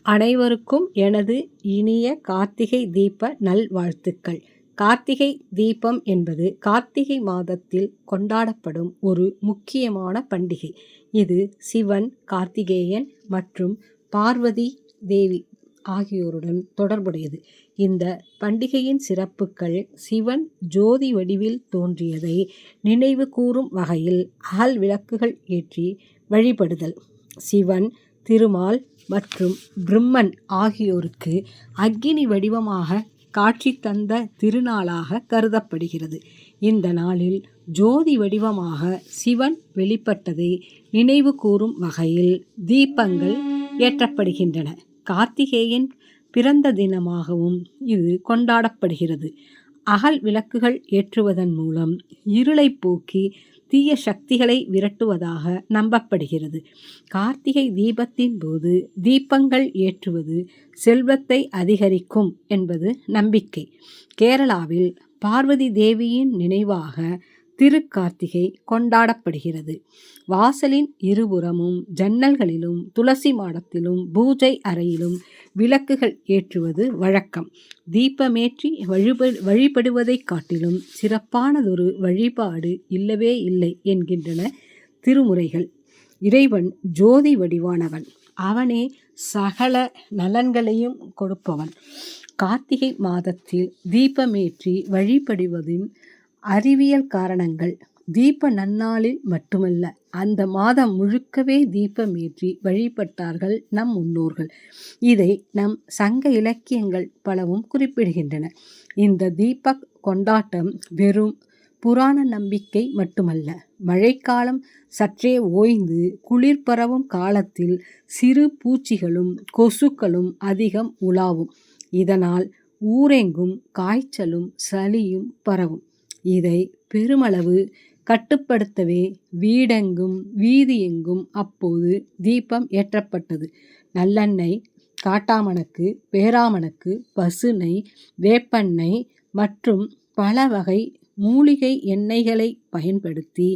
அனைவருக்கும் எனது இனிய கார்த்திகை தீப நல்வாழ்த்துக்கள். கார்த்திகை தீபம் என்பது கார்த்திகை மாதத்தில் கொண்டாடப்படும் ஒரு முக்கியமான பண்டிகை. இது சிவன், கார்த்திகேயன் மற்றும் பார்வதி தேவி ஆகியோருடன் தொடர்புடையது. இந்த பண்டிகையின் சிறப்புகள் சிவன் ஜோதி வடிவில் தோன்றியதை நினைவு கூறும் வகையில் அகல் விளக்குகள் ஏற்றி வழிபடுதல், சிவன், திருமால் மற்றும் பிரம்மன் ஆகியோருக்கு அக்கினி வடிவமாக காட்சி தந்த திருநாளாக கருதப்படுகிறது. இந்த நாளில் ஜோதி வடிவமாக சிவன் வெளிப்பட்டதை நினைவு கூறும் வகையில் தீபங்கள் ஏற்றப்படுகின்றன. கார்த்திகேயன் பிறந்த தினமாகவும் இது கொண்டாடப்படுகிறது. அகல் விளக்குகள் ஏற்றுவதன் மூலம் இருளை போக்கி தீய சக்திகளை விரட்டுவதாக நம்பப்படுகிறது. கார்த்திகை தீபத்தின் போது தீபங்கள் ஏற்றுவது செல்வத்தை அதிகரிக்கும் என்பது நம்பிக்கை. கேரளாவில் பார்வதி தேவியின் நினைவாக திருக்கார்த்திகை கொண்டாடப்படுகிறது. வாசலின் இருபுறமும் ஜன்னல்களிலும் துளசி மாடத்திலும் பூஜை அறையிலும் விளக்குகள் ஏற்றுவது வழக்கம். தீபமேற்றி வழிபடுவதைக் காட்டிலும் சிறப்பானதொரு வழிபாடு இல்லவே இல்லை என்கின்றன திருமுறைகள். இறைவன் ஜோதி வடிவானவன், அவனே சகல நலன்களையும் கொடுப்பவன். கார்த்திகை மாதத்தில் தீபமேற்றி வழிபடுவதின் அறிவியல் காரணங்கள். தீப நன்னாளில் மட்டுமல்ல, அந்த மாதம் முழுக்கவே தீபமேற்றி வழிபட்டார்கள் நம் முன்னோர்கள். இதை நம் சங்க இலக்கியங்கள் பலவும் குறிப்பிடுகின்றன. இந்த தீப கொண்டாட்டம் வெறும் புராண நம்பிக்கை மட்டுமல்ல. மழைக்காலம் சற்றே ஓய்ந்து குளிர் பரவும் காலத்தில் சிறு பூச்சிகளும் கொசுக்களும் அதிகம் உலாவும். இதனால் ஊரெங்கும் காய்ச்சலும் சளியும் பரவும். இதை பெருமளவு கட்டுப்படுத்தவே வீடெங்கும் வீதியெங்கும் அப்போது தீபம் ஏற்றப்பட்டது. நல்லெண்ணெய், காட்டாமணக்கு, பேராமணக்கு, பசுநெய், வேப்பெண்ணெய் மற்றும் பல வகை மூலிகை எண்ணெய்களை பயன்படுத்தி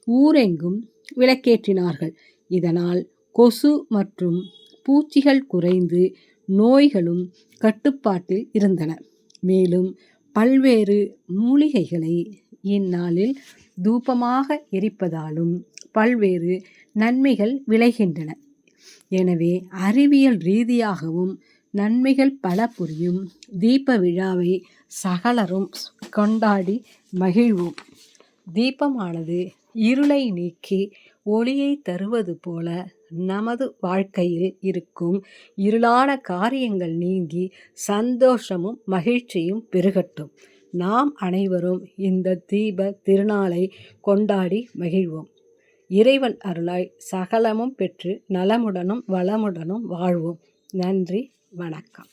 ஊரெங்கும் விளக்கேற்றினார்கள். இதனால் கொசு மற்றும் பூச்சிகள் குறைந்து நோய்களும் கட்டுப்பாட்டில் இருந்தன. மேலும் பல்வேறு மூலிகைகளை இந்நாளில் தூபமாக எரிப்பதாலும் பல்வேறு நன்மைகள் விளைகின்றன. எனவே அறிவியல் ரீதியாகவும் நன்மைகள் பல புரியும் தீப விழாவை சகலரும் கொண்டாடி மகிழ்வோம். தீபமானது இருளை நீக்கி ஒளியை தருவது போல நமது வாழ்க்கையில் இருக்கும் இருளான காரியங்கள் நீங்கி சந்தோஷமும் மகிழ்ச்சியும் பெருகட்டும். நாம் அனைவரும் இந்த தீப திருநாளை கொண்டாடி மகிழ்வோம். இறைவன் அருளாய் சகலமும் பெற்று நலமுடனும் வளமுடனும் வாழ்வோம். நன்றி, வணக்கம்.